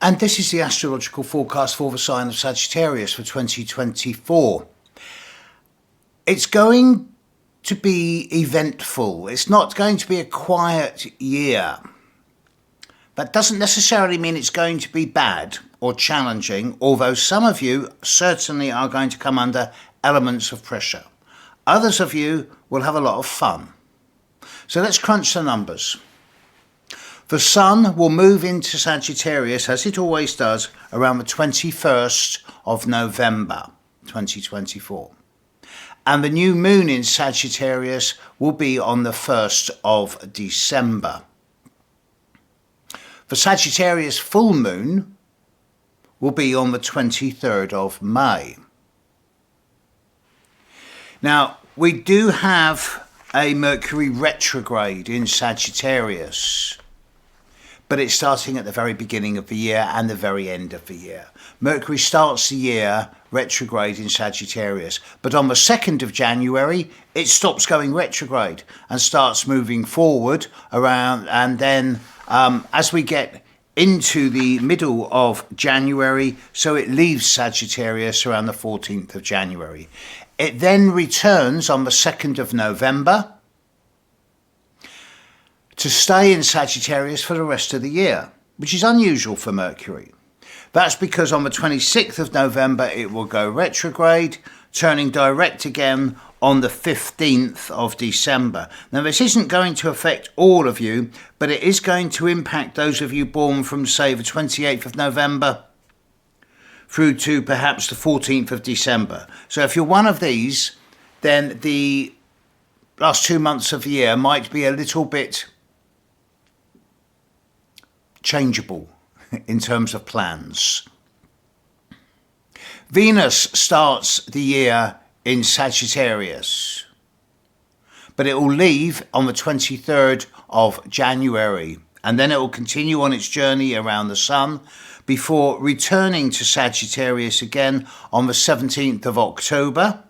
And this is the astrological forecast for the sign of Sagittarius for 2024. It's going to be eventful. It's not going to be a quiet year. That doesn't necessarily mean it's going to be bad or challenging, although some of you certainly are going to come under elements of pressure. Others of you will have a lot of fun. So let's crunch the numbers. The Sun will move into Sagittarius, as it always does, around the 21st of November 2024. And the new moon in Sagittarius will be on the 1st of December. The Sagittarius full moon will be on the 23rd of May. Now, we do have a Mercury retrograde in Sagittarius, but it's starting at the very beginning of the year and the very end of the year. Mercury starts the year retrograde in Sagittarius, but on the 2nd of January, it stops going retrograde and starts moving forward around, and then as we get into the middle of January, so it leaves Sagittarius around the 14th of January. It then returns on the 2nd of November to stay in Sagittarius for the rest of the year, which is unusual for Mercury. That's because on the 26th of November it will go retrograde, turning direct again on the 15th of December. Now, this isn't going to affect all of you, but it is going to impact those of you born from, say, the 28th of November through to perhaps the 14th of December. So if you're one of these, then the last 2 months of the year might be a little bit changeable in terms of plans. Venus starts the year in Sagittarius, but it will leave on the 23rd of January, and then it will continue on its journey around the Sun before returning to Sagittarius again on the 17th of October,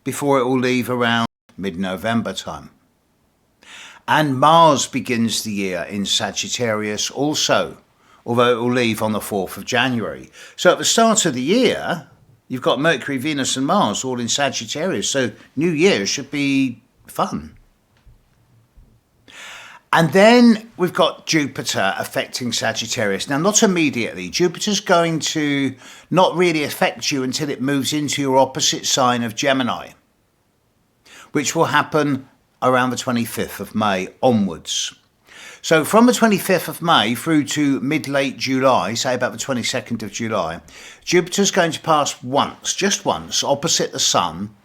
before it will leave around mid-November time. And Mars begins the year in Sagittarius also, although it will leave on the 4th of January. So at the start of the year, you've got Mercury, Venus and Mars all in Sagittarius, so New Year should be fun. And then we've got Jupiter affecting Sagittarius. Now, not immediately. Jupiter's going to not really affect you until it moves into your opposite sign of Gemini, which will happen around the 25th of May onwards. So from the 25th of May through to mid-late July, say about the 22nd of July, Jupiter's going to pass once, just once, opposite the Sun,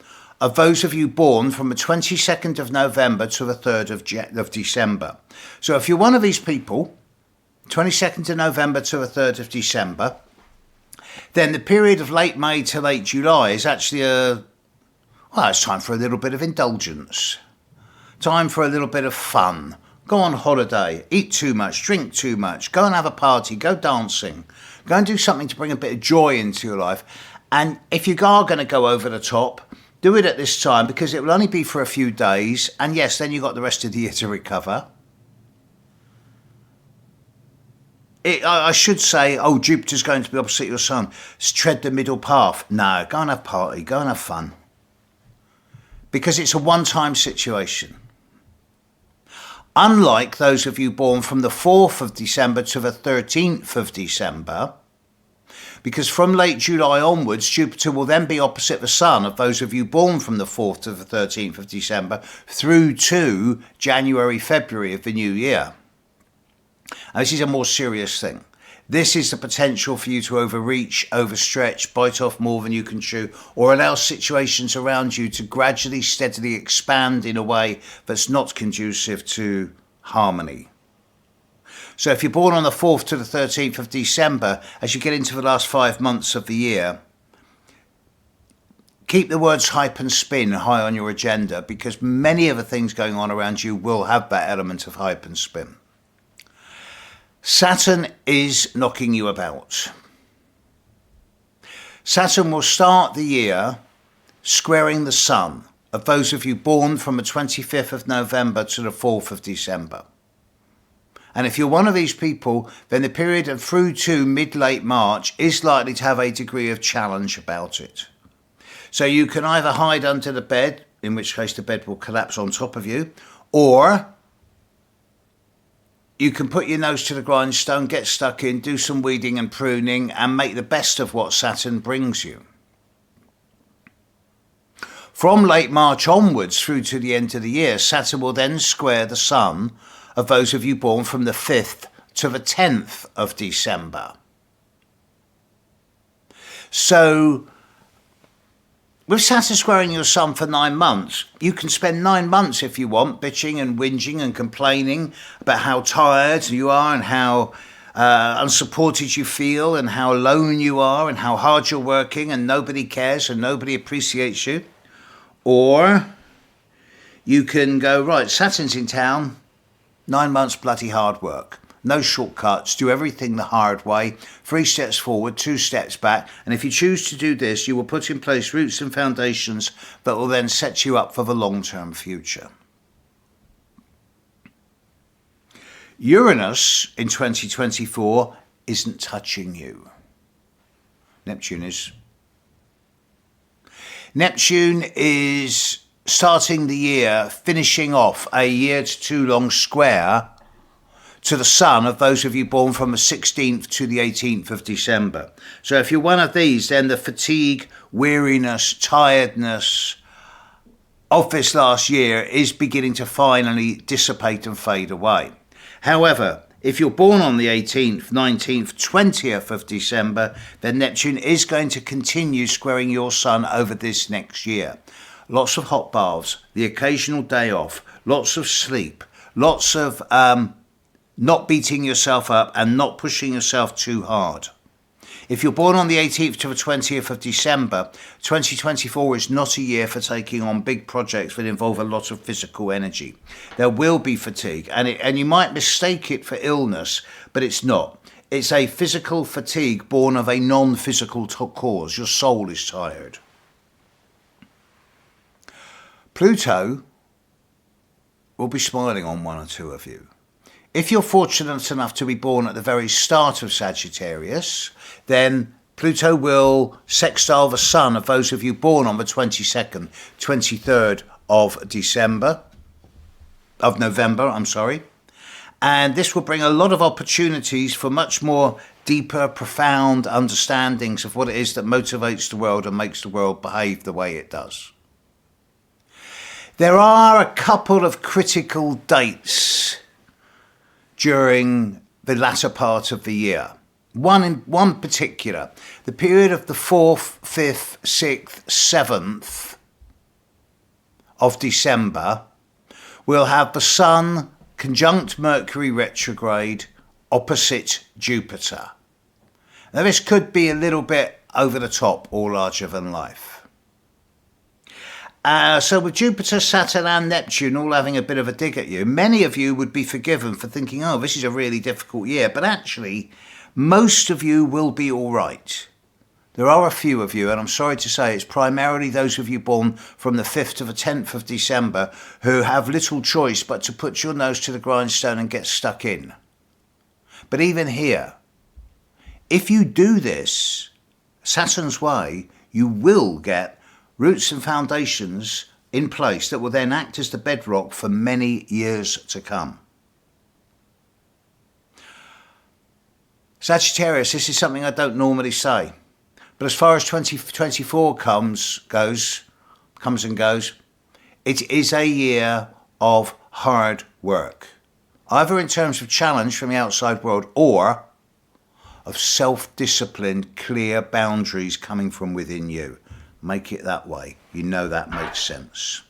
of those of you born from the 22nd of November to the 3rd of December. So if you're one of these people, 22nd of November to the 3rd of December, then the period of late May to late July is actually it's time for a little bit of indulgence. Time for a little bit of fun. Go on holiday, eat too much, drink too much, go and have a party, go dancing, go and do something to bring a bit of joy into your life. And if you are going to go over the top, do it at this time, because it will only be for a few days. And yes, then you've got the rest of the year to recover. I should say, Jupiter's going to be opposite your Sun. Tread the middle path. No, go and have a party, go and have fun. Because it's a one-time situation. Unlike those of you born from the 4th of December to the 13th of December, because from late July onwards, Jupiter will then be opposite the Sun of those of you born from the 4th to the 13th of December through to January, February of the new year. And this is a more serious thing. This is the potential for you to overreach, overstretch, bite off more than you can chew, or allow situations around you to gradually, steadily expand in a way that's not conducive to harmony. So if you're born on the 4th to the 13th of December, as you get into the last 5 months of the year, keep the words hype and spin high on your agenda, because many of the things going on around you will have that element of hype and spin. Saturn is knocking you about. Saturn will start the year squaring the Sun of those of you born from the 25th of November to the 4th of December. And if you're one of these people, then the period of through to mid-late March is likely to have a degree of challenge about it. So you can either hide under the bed, in which case the bed will collapse on top of you, or you can put your nose to the grindstone, get stuck in, do some weeding and pruning, and make the best of what Saturn brings you. From late March onwards through to the end of the year, Saturn will then square the Sun of those of you born from the 5th to the 10th of December. So, with Saturn squaring your Sun for 9 months, you can spend 9 months, if you want, bitching and whinging and complaining about how tired you are and how unsupported you feel and how alone you are and how hard you're working and nobody cares and nobody appreciates you. Or you can go, right, Saturn's in town, 9 months bloody hard work. No shortcuts, do everything the hard way, 3 steps forward, 2 steps back. And if you choose to do this, you will put in place roots and foundations that will then set you up for the long-term future. Uranus in 2024 isn't touching you. Neptune is. Neptune is starting the year, finishing off a year to 2 long square to the Sun of those of you born from the 16th to the 18th of December. So if you're one of these, then the fatigue, weariness, tiredness of this last year is beginning to finally dissipate and fade away. However, if you're born on the 18th, 19th, 20th of December, then Neptune is going to continue squaring your Sun over this next year. Lots of hot baths, the occasional day off, lots of sleep, lots of not beating yourself up and not pushing yourself too hard. If you're born on the 18th to the 20th of December, 2024 is not a year for taking on big projects that involve a lot of physical energy. There will be fatigue, and you might mistake it for illness, but it's not. It's a physical fatigue born of a non-physical cause. Your soul is tired. Pluto will be smiling on 1 or 2 of you. If you're fortunate enough to be born at the very start of Sagittarius, then Pluto will sextile the Sun of those of you born on the 22nd, 23rd of November, And this will bring a lot of opportunities for much more deeper, profound understandings of what it is that motivates the world and makes the world behave the way it does. There are a couple of critical dates during the latter part of the year. One particular, the period of the 4th, 5th, 6th, 7th of December, will have the Sun conjunct Mercury retrograde opposite Jupiter. Now this could be a little bit over the top or larger than life. So with Jupiter, Saturn and Neptune all having a bit of a dig at you, many of you would be forgiven for thinking, oh, this is a really difficult year. But actually, most of you will be all right. There are a few of you, and I'm sorry to say it's primarily those of you born from the 5th to the 10th of December who have little choice but to put your nose to the grindstone and get stuck in. But even here, if you do this Saturn's way, you will get roots and foundations in place that will then act as the bedrock for many years to come. Sagittarius, this is something I don't normally say, but as far as 2024 comes and goes, it is a year of hard work, either in terms of challenge from the outside world or of self-discipline, clear boundaries coming from within you. Make it that way. You know that makes sense.